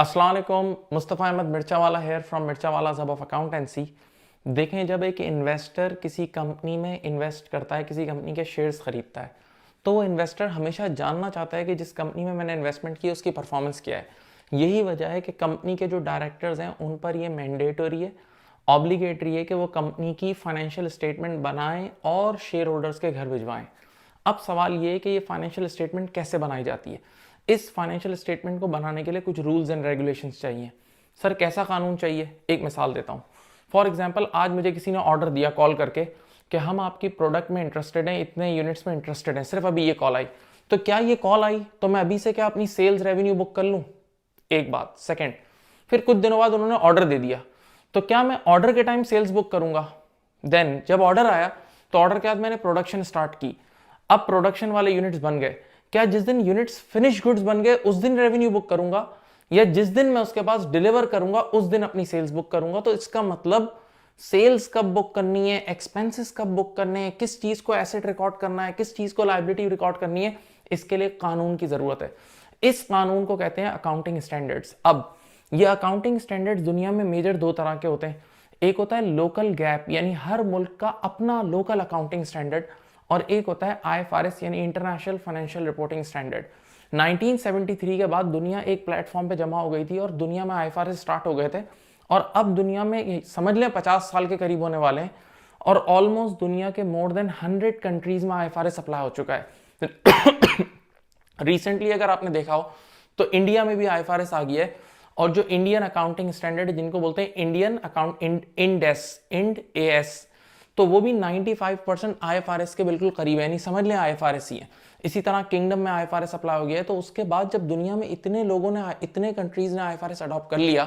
अस्सलाम वालेकुम, Mustafa Ahmed Mirchawala here from Mirchawala hub of accountancy. देखें, जब एक इन्वेस्टर किसी कंपनी में इन्वेस्ट करता है, किसी कंपनी के शेयर्स खरीदता है, तो वो इन्वेस्टर हमेशा जानना चाहता है कि जिस कंपनी में मैंने इन्वेस्टमेंट की उसकी परफॉर्मेंस क्या है। यही वजह है कि कंपनी के जो डायरेक्टर्स हैं उन पर ये मैंडेटरी है, ऑब्लिगेटरी है कि वो कंपनी की फाइनेंशियल स्टेटमेंट बनाएं और शेयर होल्डर्स के घर भिजवाएं। अब सवाल ये है कि ये फाइनेंशियल स्टेटमेंट कैसे बनाई जाती है। इस फाइनेंशियल स्टेटमेंट को बनाने के लिए कुछ रूल्स एंड रेगुलेशंस चाहिए। सर कैसा कानून चाहिए? एक मिसाल देता हूँ। फॉर एग्जांपल, आज मुझे किसी ने ऑर्डर दिया कॉल करके कि हम आपकी प्रोडक्ट में इंटरेस्टेड हैं, इतने यूनिट्स में इंटरेस्टेड हैं, सिर्फ अभी ये कॉल आई। तो क्या ये कॉल आई तो मैं अभी से क्या अपनी सेल्स रेवेन्यू बुक कर लूँ? एक बात। सेकेंड, फिर कुछ दिनों बाद उन्होंने ऑर्डर दे दिया, तो क्या मैं ऑर्डर के टाइम सेल्स बुक करूंगा? देन जब ऑर्डर आया तो ऑर्डर के बाद मैंने प्रोडक्शन स्टार्ट की। अब प्रोडक्शन वाले यूनिट्स बन गए, क्या जिस दिन यूनिट्स फिनिश गुड्स बन गए उस दिन रेवेन्यू बुक करूंगा, या जिस दिन मैं उसके पास डिलीवर करूंगा उस दिन अपनी सेल्स बुक करूंगा? तो इसका मतलब सेल्स कब बुक करनी है, एक्सपेंसेस कब बुक करने हैं, किस चीज को एसेट रिकॉर्ड करना है, किस चीज को लायबिलिटी रिकॉर्ड करनी है, इसके लिए कानून की जरूरत है। इस कानून को कहते हैं अकाउंटिंग स्टैंडर्ड्स। अब ये अकाउंटिंग स्टैंडर्ड्स दुनिया में मेजर दो तरह के होते हैं। एक होता है लोकल गैप, यानी हर मुल्क का अपना लोकल अकाउंटिंग स्टैंडर्ड, और एक होता है आईएफआरएस यानी इंटरनेशनल फाइनेंशियल रिपोर्टिंग स्टैंडर्ड। 1973 के बाद दुनिया एक प्लेटफॉर्म पे जमा हो गई थी और दुनिया में आईएफआरएस स्टार्ट हो गए थे, और अब दुनिया में समझ लें 50 साल के करीब होने वाले हैं, और ऑलमोस्ट दुनिया के मोर देन 100 कंट्रीज में आईएफआरएस अप्लाई हो चुका है। रिसेंटली अगर आपने देखा हो तो इंडिया में भी आईएफआरएस आ गया है, और जो इंडियन अकाउंटिंग स्टैंडर्ड जिनको बोलते हैं इंडियन अकाउंट इंड एएस, तो वो भी 95% आईएफआरएस के बिल्कुल करीब है, यानी समझ लें आईएफआरएस ही है। इसी तरह किंगडम में आईएफआरएस अप्लाई हो गया है। तो उसके बाद जब दुनिया में इतने लोगों ने, इतने कंट्रीज ने आईएफआरएस अडॉप्ट कर लिया,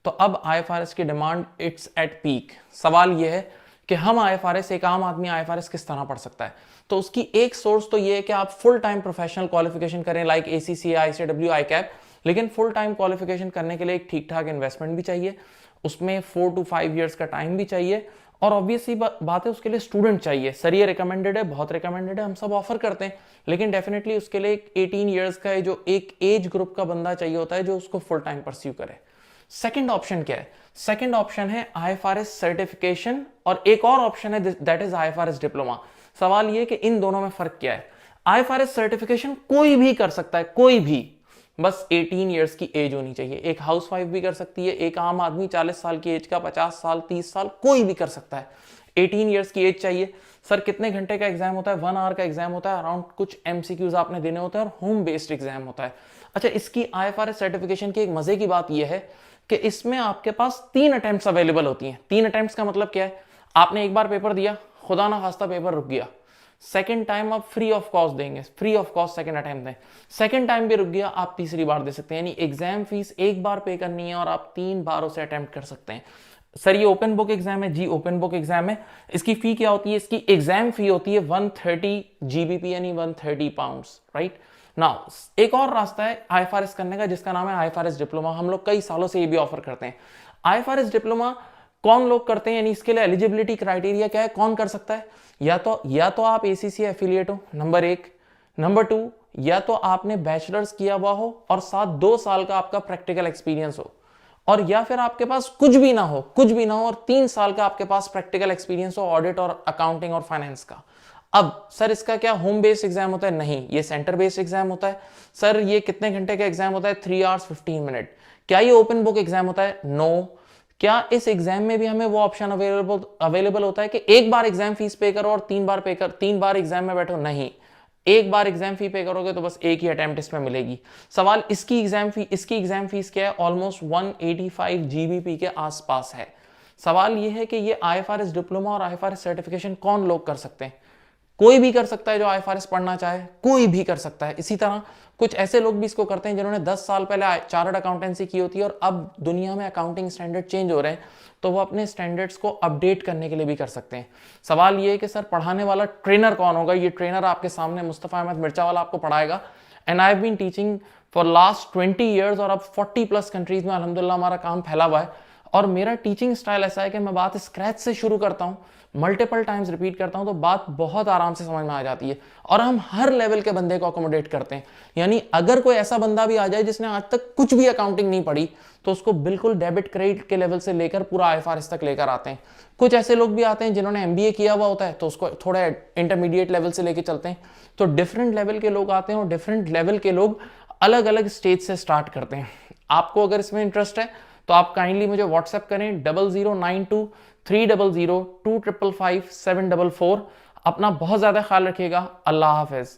तो अब आईएफआरएस की डिमांड इट्स एट पीक। सवाल यह है कि हम आईएफआरएस, एक आम आदमी आईएफआरएस किस तरह पढ़ सकता है? तो उसकी एक सोर्स तो ये है कि आप फुल टाइम प्रोफेशनल क्वालिफिकेशन करें, लाइक एसीसी, आईसीडब्ल्यू, आईकैप। लेकिन फुल टाइम क्वालिफिकेशन करने के लिए एक ठीक ठाक इन्वेस्टमेंट भी चाहिए, उसमें 4 to 5 ईयर्स का टाइम भी चाहिए, और ऑब्वियसली बात है उसके लिए स्टूडेंट चाहिए। सर ये रिकमेंडेड है, बहुत रिकमेंडेड है, हम सब ऑफर करते हैं, लेकिन डेफिनेटली उसके लिए 18 ईयर्स का जो एक एज ग्रुप का बंदा चाहिए होता है जो उसको फुल टाइम परस्यू करे। सेकंड ऑप्शन क्या है? सेकंड ऑप्शन है आईएफआरएस सर्टिफिकेशन, और एक और ऑप्शन है दैट इज आईएफआरएस डिप्लोमा। सवाल ये कि इन दोनों में फर्क क्या है? आईएफआरएस सर्टिफिकेशन कोई भी कर सकता है, कोई भी, बस 18 ईयर्स की एज होनी चाहिए। एक हाउसवाइफ भी कर सकती है, एक आम आदमी 40 साल की एज का, 50 साल, 30 साल, कोई भी कर सकता है। 18 ईयर्स की एज चाहिए। सर कितने घंटे का एग्जाम होता है? 1 आवर का एग्जाम होता है, अराउंड कुछ एमसीक्यूज आपने देने होते हैं, और होम बेस्ड एग्जाम होता है। अच्छा, इसकी आईएफआरएस सर्टिफिकेशन की एक मजे की बात यह है कि इसमें आपके पास 3 अटेम्प्ट्स अवेलेबल होती हैं। 3 अटेम्प्ट्स का मतलब क्या है? आपने एक बार पेपर दिया, खुदा ना खास्ता पेपर रुक गया, सेकंड टाइम आप फ्री ऑफ कॉस्ट देंगे, free of cost second attempt दें। सेकंड टाइम भी रुक गया, आप तीसरी बार दे सकते हैं, यानी एग्जाम फीस एक बार पे करनी है और आप 3 बारों से अटेम्प्ट कर सकते हैं। सर ये ओपन बुक एग्जाम है? जी ओपन बुक एग्जाम है। इसकी फी क्या होती है? इसकी एग्जाम फी होती है 130 जीबीपी, यानी 130 पाउंड्स, राइट। नाउ एक और रास्ता है आईएफआरएस करने का, जिसका नाम है आईएफआरएस डिप्लोमा। हम लोग कई सालों से ये भी ऑफर करते हैं। आईएफआरएस डिप्लोमा कौन लोग करते हैं, यानी इसके लिए एलिजिबिलिटी क्राइटेरिया क्या है, कौन कर सकता है? या तो आप एसीसी एफिलिएट हो, नंबर 1। नंबर 2, या तो आपने बैचलर्स किया हुआ हो और साथ 2 साल का आपका प्रैक्टिकल एक्सपीरियंस हो, और या फिर आपके पास कुछ भी ना हो, और 3 साल का आपके पास प्रैक्टिकल एक्सपीरियंस हो ऑडिट और अकाउंटिंग और फाइनेंस का। अब सर इसका क्या होम बेस्ड एग्जाम होता है? नहीं, ये सेंटर बेस्ड एग्जाम होता है। सर ये कितने घंटे का एग्जाम होता है? 3 hours 15 मिनट। क्या ये ओपन बुक एग्जाम होता है? नो। क्या इस एग्जाम में भी हमें वो ऑप्शन अवेलेबल होता है कि एक बार एग्जाम फीस पे करो और 3 बार एग्जाम में बैठो? नहीं, एक बार एग्जाम फी पे करोगे तो बस एक ही अटेम्प्ट इसमें मिलेगी। सवाल इसकी एग्जाम फीस क्या है? ऑलमोस्ट 185 जीबीपी के आसपास है। सवाल यह है कि ये आईएफआरएस डिप्लोमा और आईएफआरएस सर्टिफिकेशन कौन लोग कर सकते हैं? कोई भी कर सकता है जो आईएफआरएस पढ़ना चाहे, कोई भी कर सकता है। इसी तरह कुछ ऐसे लोग भी इसको करते हैं जिन्होंने 10 साल पहले चार्टर्ड अकाउंटेंसी की होती है और अब दुनिया में अकाउंटिंग स्टैंडर्ड चेंज हो रहे हैं, तो वो अपने स्टैंडर्ड्स को अपडेट करने के लिए भी कर सकते हैं। सवाल ये है कि सर पढ़ाने वाला ट्रेनर कौन होगा? ये ट्रेनर आपके सामने मुस्तफ़ा अहमद मिर्चावाला आपको पढ़ाएगा। And I have been teaching for last 20 years, और अब 40+ कंट्रीज में अल्हम्दुलिल्लाह हमारा काम फैला हुआ है। और मेरा टीचिंग स्टाइल ऐसा है कि मैं बात स्क्रैच से शुरू करता हूँ, मल्टीपल टाइम्स रिपीट करता हूँ, तो बात बहुत आराम से समझ में आ जाती है। और हम हर लेवल के बंदे को अकोमोडेट करते हैं। यानी अगर कोई ऐसा बंदा भी आ जाए जिसने आज तक कुछ भी अकाउंटिंग नहीं पढ़ी, तो उसको बिल्कुल डेबिट क्रेडिट के लेवल से लेकर पूरा आईएफआरएस तक लेकर आते हैं। कुछ ऐसे लोग भी आते हैं जिन्होंने एमबीए किया हुआ होता है, तो उसको थोड़ा इंटरमीडिएट लेवल से लेके चलते हैं। तो डिफरेंट लेवल के लोग आते हैं और डिफरेंट लेवल के लोग अलग अलग स्टेज से स्टार्ट करते हैं। आपको अगर इसमें इंटरेस्ट है तो आप काइंडली मुझे व्हाट्सएप करें 0092 300 2555 744। अपना बहुत ज्यादा ख्याल रखिएगा। अल्लाह हाफिज।